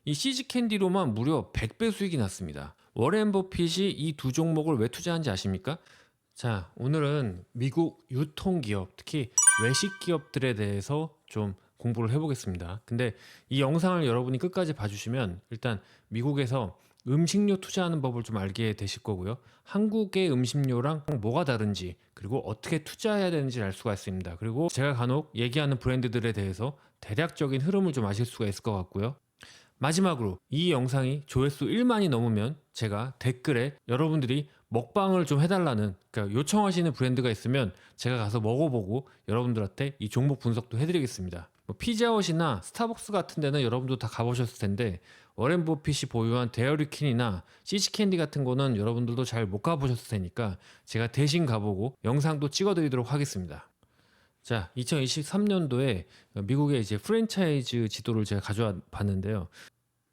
이 시즈캔디로만 무려 100배 수익이 났습니다. 워렌 버핏이 이 두 종목을 왜 투자한지 아십니까? 자, 오늘은 미국 유통기업, 특히 외식 기업들에 대해서 좀 공부를 해보겠습니다. 근데 이 영상을 여러분이 끝까지 봐주시면 일단 미국에서 음식료 투자하는 법을 좀 알게 되실 거고요. 한국의 음식료랑 뭐가 다른지, 그리고 어떻게 투자해야 되는지 알 수가 있습니다. 그리고 제가 간혹 얘기하는 브랜드들에 대해서 대략적인 흐름을 좀 아실 수가 있을 것 같고요. 마지막으로 이 영상이 조회수 1만이 넘으면 제가 댓글에 여러분들이 먹방을 좀 해달라는, 그러니까 요청하시는 브랜드가 있으면 제가 가서 먹어보고 여러분들한테 이 종목 분석도 해드리겠습니다. 뭐 피자헛이나 스타벅스 같은 데는 여러분도 다 가보셨을 텐데 워렌 버핏이 보유한 데어리퀸이나 시시캔디 같은 거는 여러분들도 잘 못 가보셨을 테니까 제가 대신 가보고 영상도 찍어드리도록 하겠습니다. 자, 2023년도에 미국의 이제 프랜차이즈 지도를 제가 가져와 봤는데요.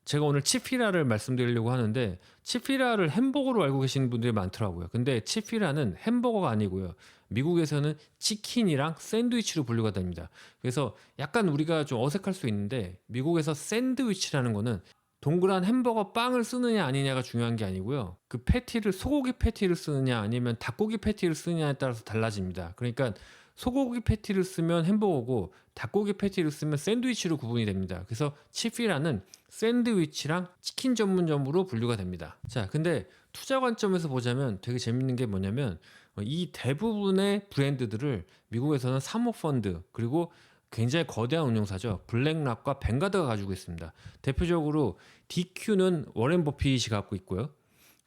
제가 오늘 치피라를 말씀드리려고 하는데 치피라를 햄버거로 알고 계시는 분들이 많더라고요. 근데 치피라는 햄버거가 아니고요. 미국에서는 치킨이랑 샌드위치로 분류가 됩니다. 그래서 약간 우리가 좀 어색할 수 있는데 미국에서 샌드위치라는 거는 동그란 햄버거 빵을 쓰느냐 아니냐가 중요한 게 아니고요. 그 패티를 소고기 패티를 쓰느냐 아니면 닭고기 패티를 쓰느냐에 따라서 달라집니다. 그러니까 소고기 패티를 쓰면 햄버거고 닭고기 패티를 쓰면 샌드위치로 구분이 됩니다. 그래서 치피라는 샌드위치랑 치킨 전문점으로 분류가 됩니다. 자, 근데 투자 관점에서 보자면 되게 재밌는 게 뭐냐면 이 대부분의 브랜드들을 미국에서는 사모펀드 그리고 굉장히 거대한 운용사죠. 블랙락과 뱅가드가 가지고 있습니다. 대표적으로 DQ는 워렌 버핏이 갖고 있고요.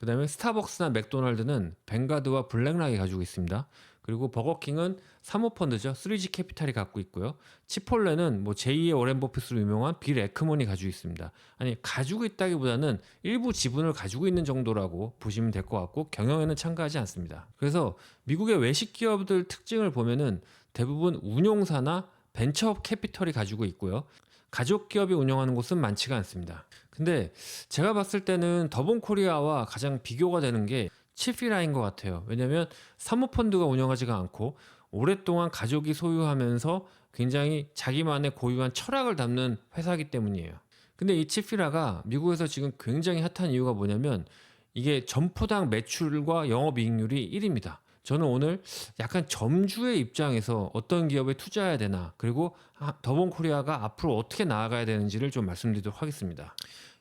그 다음에 스타벅스나 맥도날드는 뱅가드와 블랙락이 가지고 있습니다. 그리고 버거킹은 사모펀드죠. 3G 캐피탈이 갖고 있고요. 치폴레는 뭐 제2의 워렌 버핏으로 유명한 빌 에크먼이 가지고 있습니다. 아니, 가지고 있다기보다는 일부 지분을 가지고 있는 정도라고 보시면 될 것 같고 경영에는 참가하지 않습니다. 그래서 미국의 외식 기업들 특징을 보면은 대부분 운용사나 벤처 캐피털이 가지고 있고요. 가족 기업이 운영하는 곳은 많지가 않습니다. 근데 제가 봤을 때는 더본코리아와 가장 비교가 되는 게 치피라인 것 같아요. 왜냐면 사모펀드가 운영하지가 않고 오랫동안 가족이 소유하면서 굉장히 자기만의 고유한 철학을 담는 회사이기 때문이에요. 근데 이 치피라가 미국에서 지금 굉장히 핫한 이유가 뭐냐면 이게 점포당 매출과 영업이익률이 1위입니다. 저는 오늘 약간 점주의 입장에서 어떤 기업에 투자해야 되나, 그리고 더본코리아가 앞으로 어떻게 나아가야 되는지를 좀 말씀드리도록 하겠습니다.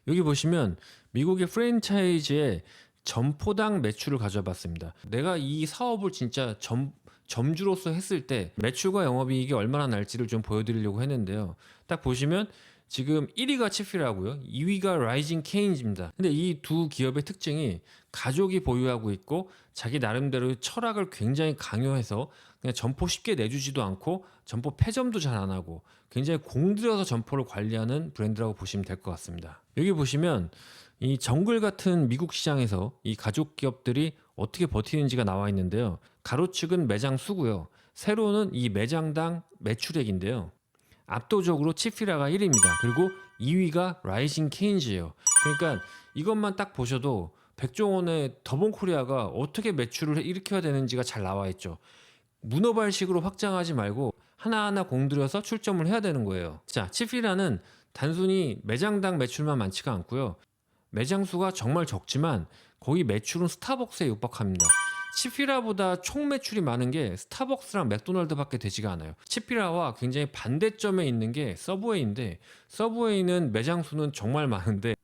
여기 보시면 미국의 프랜차이즈의 점포당 매출을 가져와 봤습니다. 내가 이 사업을 진짜 점주로서 했을 때 매출과 영업이익이 얼마나 날지를 좀 보여드리려고 했는데요. 딱 보시면 지금 1위가 치피라고요. 2위가 라이징 케인즈입니다. 근데 이 두 기업의 특징이 가족이 보유하고 있고 자기 나름대로 철학을 굉장히 강요해서 그냥 점포 쉽게 내주지도 않고 점포 폐점도 잘 안 하고 굉장히 공들여서 점포를 관리하는 브랜드라고 보시면 될 것 같습니다. 여기 보시면 이 정글 같은 미국 시장에서 이 가족 기업들이 어떻게 버티는지가 나와 있는데요. 가로축은 매장 수고요. 세로는 이 매장당 매출액인데요. 압도적으로 치피라가 1위입니다. 그리고 2위가 라이징 케인즈예요. 그러니까 이것만 딱 보셔도 백종원의 더본코리아가 어떻게 매출을 일으켜야 되는지가 잘 나와 있죠. 문어발식으로 확장하지 말고 하나하나 공들여서 출점을 해야 되는 거예요. 자, 치피라는 단순히 매장당 매출만 많지가 않고요. 매장 수가 정말 적지만 거기 매출은 스타벅스에 육박합니다. 치피라보다 총 매출이 많은 게 스타벅스랑 맥도날드밖에 되지가 않아요. 치피라와 굉장히 반대점에 있는 게 서브웨이인데 서브웨이는 매장 수는 정말 많은데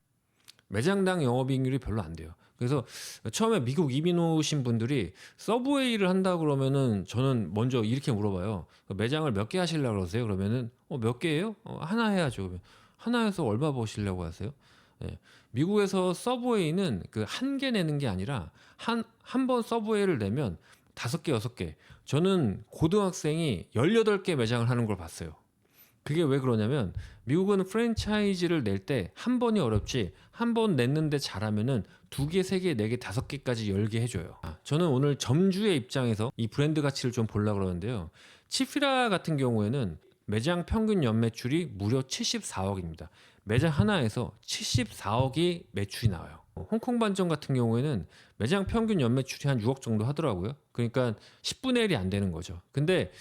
매장당 영업이익률이 별로 안 돼요. 그래서 처음에 미국 이민 오신 분들이 서브웨이를 한다 그러면은 저는 먼저 이렇게 물어봐요. 매장을 몇 개 하시려고 그러세요? 그러면은 몇 개예요? 하나 해야죠. 하나 해서 얼마 버시려고 하세요? 예. 미국에서 서브웨이는 그 한 개 내는 게 아니라 한 번 서브웨이를 내면 5개, 6개. 저는 고등학생이 18개 매장을 하는 걸 봤어요. 그게 왜 그러냐면 미국은 프랜차이즈를 낼 때 한 번이 어렵지 한 번 냈는데 잘하면은 2개, 3개, 4개, 5개까지 열게 해줘요. 저는 오늘 점주의 입장에서 이 브랜드 가치를 좀 보려고 그러는데요. 치피라 같은 경우에는 매장 평균 연매출이 무려 74억입니다. 매장 하나에서 74억이 매출이 나와요. 홍콩 반점 같은 경우에는 매장 평균 연매출이 한 6억 정도 하더라고요. 그러니까 10분의 1이 안 되는 거죠. 근데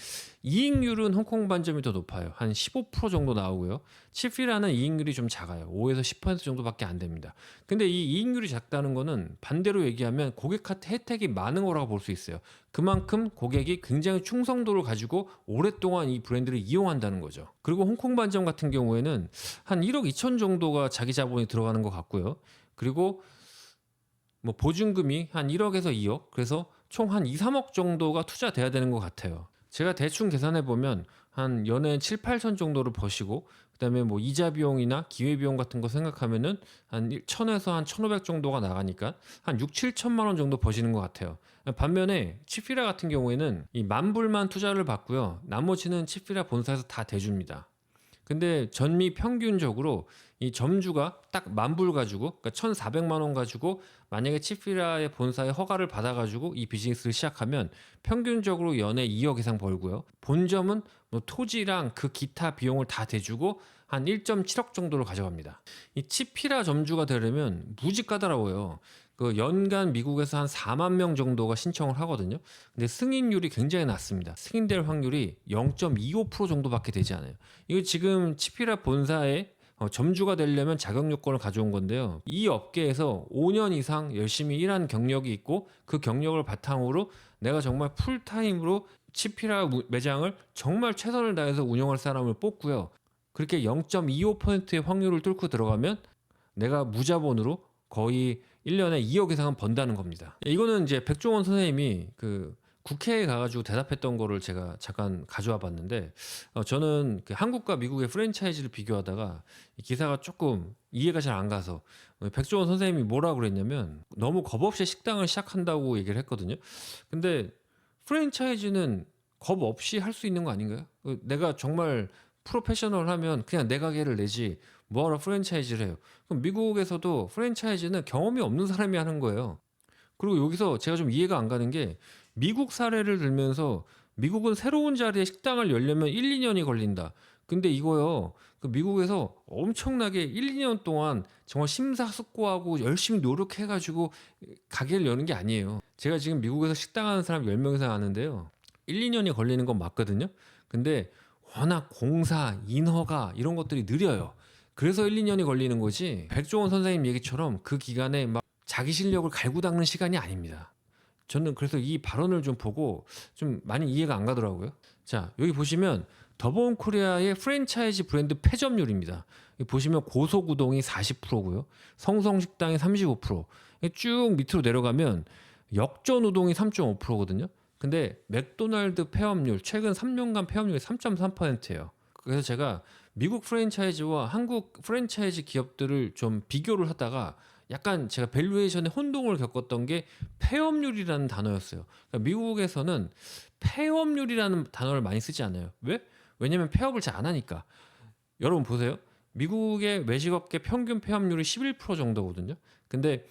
이익률은 홍콩 반점이 더 높아요. 한 15% 정도 나오고요. 치피라는 이익률이 좀 작아요. 5에서 10% 정도밖에 안 됩니다. 근데 이 이익률이 작다는 거는 반대로 얘기하면 고객한테 혜택이 많은 거라고 볼 수 있어요. 그만큼 고객이 굉장히 충성도를 가지고 오랫동안 이 브랜드를 이용한다는 거죠. 그리고 홍콩 반점 같은 경우에는 한 1억 2천 정도가 자기 자본이 들어가는 것 같고요. 그리고 뭐 보증금이 한 1억에서 2억, 그래서 총 한 2, 3억 정도가 투자돼야 되는 것 같아요. 제가 대충 계산해 보면 한 연에 7, 8천 정도를 버시고, 그다음에 뭐 이자 비용이나 기회 비용 같은 거 생각하면은 한 1천에서 한 1,500 정도가 나가니까 한 6, 7천만 원 정도 버시는 것 같아요. 반면에 치피라 같은 경우에는 이 10,000불만 투자를 받고요. 나머지는 치피라 본사에서 다 대줍니다. 근데 전미 평균적으로 이 점주가 딱 10,000불 가지고, 그러니까 1,400만 원 가지고 만약에 치피라의 본사의 허가를 받아가지고 이 비즈니스를 시작하면 평균적으로 연에 2억 이상 벌고요. 본점은 뭐 토지랑 그 기타 비용을 다 대주고 한 1.7억 정도를 가져갑니다. 이 치피라 점주가 되려면 무지 까다로워요. 그 연간 미국에서 한 4만 명 정도가 신청을 하거든요. 근데 승인율이 굉장히 낮습니다. 승인될 확률이 0.25% 정도밖에 되지 않아요. 이거 지금 치피라 본사에 점주가 되려면 자격 요건을 가져온 건데요. 이 업계에서 5년 이상 열심히 일한 경력이 있고 그 경력을 바탕으로 내가 정말 풀타임으로 치피라 매장을 정말 최선을 다해서 운영할 사람을 뽑고요. 그렇게 0.25%의 확률을 뚫고 들어가면 내가 무자본으로 거의 1년에 2억 이상은 번다는 겁니다. 이거는 이제 백종원 선생님이 그 국회에 가가지고 대답했던 거를 제가 잠깐 가져와 봤는데, 저는 그 한국과 미국의 프랜차이즈를 비교하다가 이 기사가 조금 이해가 잘 안 가서, 백종원 선생님이 뭐라고 그랬냐면 너무 겁 없이 식당을 시작한다고 얘기를 했거든요. 근데 프랜차이즈는 겁 없이 할 수 있는 거 아닌가요? 내가 정말 프로페셔널하면 그냥 내 가게를 내지 뭐하러 프랜차이즈를 해요. 그럼 미국에서도 프랜차이즈는 경험이 없는 사람이 하는 거예요. 그리고 여기서 제가 좀 이해가 안 가는 게, 미국 사례를 들면서 미국은 새로운 자리에 식당을 열려면 1, 2년이 걸린다. 근데 이거요, 그 미국에서 엄청나게 1, 2년 동안 정말 심사숙고하고 열심히 노력해가지고 가게를 여는 게 아니에요. 제가 지금 미국에서 식당 하는 사람 10명 이상 아는데요. 1, 2년이 걸리는 건 맞거든요. 근데 워낙 공사, 인허가 이런 것들이 느려요. 그래서 1, 2년이 걸리는 거지, 백종원 선생님 얘기처럼 그 기간에 막 자기 실력을 갈고 닦는 시간이 아닙니다. 저는 그래서 이 발언을 좀 보고 좀 많이 이해가 안 가더라고요. 자, 여기 보시면 더본 코리아의 프랜차이즈 브랜드 폐점률입니다. 여기 보시면 고속우동이 40%고요. 성성식당이 35%. 쭉 밑으로 내려가면 역전우동이 3.5%거든요. 근데 맥도날드 폐업률, 최근 3년간 폐업률이 3.3%예요. 그래서 제가 미국 프랜차이즈와 한국 프랜차이즈 기업들을 좀 비교를 하다가 약간 제가 밸류에이션에 혼동을 겪었던 게 폐업률이라는 단어였어요. 그러니까 미국에서는 폐업률이라는 단어를 많이 쓰지 않아요. 왜? 왜냐면 폐업을 잘 안 하니까. 여러분 보세요. 미국의 외식업계 평균 폐업률이 11% 정도거든요. 근데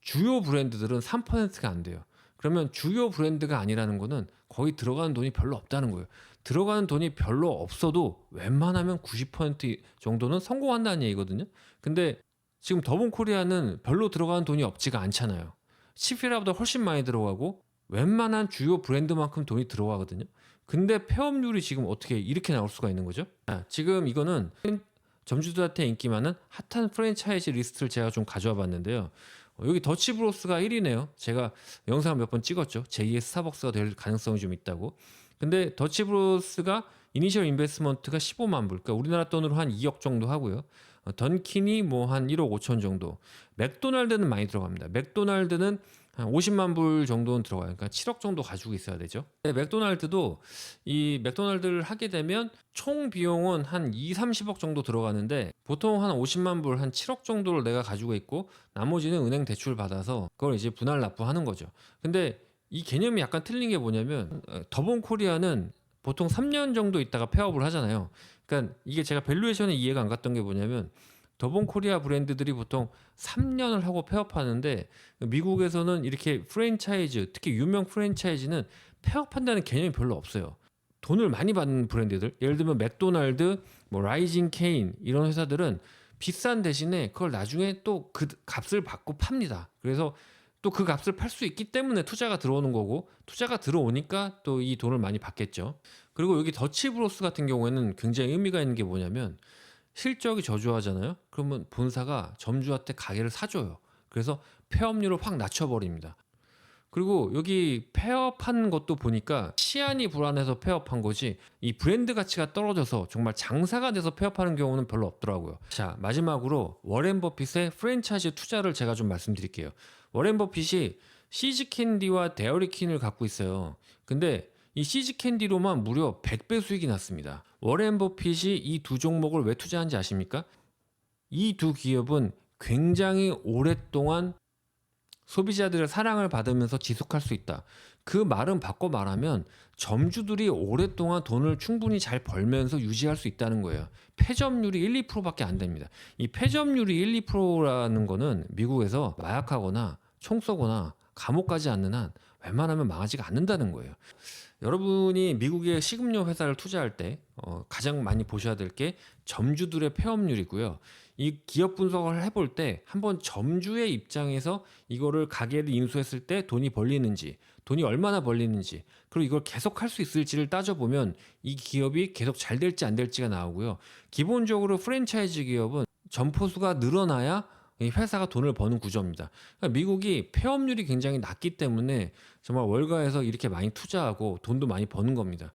주요 브랜드들은 3%가 안 돼요. 그러면 주요 브랜드가 아니라는 거는 거의 들어가는 돈이 별로 없다는 거예요. 들어가는 돈이 별로 없어도 웬만하면 90% 정도는 성공한다는 얘기거든요. 근데 지금 더본 코리아는 별로 들어가는 돈이 없지가 않잖아요. 치피라보다 훨씬 많이 들어가고 웬만한 주요 브랜드만큼 돈이 들어가거든요. 근데 폐업률이 지금 어떻게 이렇게 나올 수가 있는 거죠? 지금 이거는 점주들한테 인기 많은 핫한 프랜차이즈 리스트를 제가 좀 가져와 봤는데요. 여기 더치브로스가 1위네요. 제가 영상을 몇 번 찍었죠. 제2의 스타벅스가 될 가능성이 좀 있다고. 근데 더치브로스가 이니셜 인베스트먼트가 15만 불, 그러니까 우리나라 돈으로 한 2억 정도 하고요. 던킨이 뭐 한 1억 5천 정도. 맥도날드는 많이 들어갑니다. 맥도날드는 한 50만 불 정도는 들어가요. 그러니까 7억 정도 가지고 있어야 되죠. 맥도날드도 이 맥도날드를 하게 되면 총 비용은 한 2, 30억 정도 들어가는데 보통 한 50만 불, 한 7억 정도를 내가 가지고 있고 나머지는 은행 대출 받아서 그걸 이제 분할 납부하는 거죠. 근데 이 개념이 약간 틀린 게 뭐냐면, 더본 코리아는 보통 3년 정도 있다가 폐업을 하잖아요. 그러니까 이게 제가 밸류에이션에 이해가 안 갔던 게 뭐냐면, 더본 코리아 브랜드들이 보통 3년을 하고 폐업하는데 미국에서는 이렇게 프랜차이즈, 특히 유명 프랜차이즈는 폐업한다는 개념이 별로 없어요. 돈을 많이 받는 브랜드들, 예를 들면 맥도날드, 뭐 라이징 케인 이런 회사들은 비싼 대신에 그걸 나중에 또 그 값을 받고 팝니다. 그래서 또 그 값을 팔 수 있기 때문에 투자가 들어오는 거고, 투자가 들어오니까 또 이 돈을 많이 받겠죠. 그리고 여기 더치브로스 같은 경우에는 굉장히 의미가 있는 게 뭐냐면, 실적이 저조하잖아요. 그러면 본사가 점주한테 가게를 사줘요. 그래서 폐업률을 확 낮춰버립니다. 그리고 여기 폐업한 것도 보니까 시안이 불안해서 폐업한 거지, 이 브랜드 가치가 떨어져서 정말 장사가 돼서 폐업하는 경우는 별로 없더라고요. 자, 마지막으로 워렌 버핏의 프랜차이즈 투자를 제가 좀 말씀드릴게요. 워렌 버핏이 시즈 캔디와 데어리 퀸을 갖고 있어요. 근데 이 시즈 캔디로만 무려 100배 수익이 났습니다. 워렌 버핏이 이 두 종목을 왜 투자한지 아십니까? 이 두 기업은 굉장히 오랫동안 소비자들의 사랑을 받으면서 지속할 수 있다. 그 말은 바꿔 말하면 점주들이 오랫동안 돈을 충분히 잘 벌면서 유지할 수 있다는 거예요. 폐점률이 1, 2%밖에 안 됩니다. 이 폐점률이 1, 2%라는 거는 미국에서 마약하거나 총 쏘거나 감옥 가지 않는 한 웬만하면 망하지가 않는다는 거예요. 여러분이 미국의 식음료 회사를 투자할 때 가장 많이 보셔야 될 게 점주들의 폐업률이고요. 이 기업 분석을 해볼 때 한번 점주의 입장에서 이거를 가게를 인수했을 때 돈이 벌리는지, 돈이 얼마나 벌리는지, 그리고 이걸 계속 할 수 있을지를 따져보면 이 기업이 계속 잘 될지 안 될지가 나오고요. 기본적으로 프랜차이즈 기업은 점포수가 늘어나야 이 회사가 돈을 버는 구조입니다. 그러니까 미국이 폐업률이 굉장히 낮기 때문에 정말 월가에서 이렇게 많이 투자하고 돈도 많이 버는 겁니다.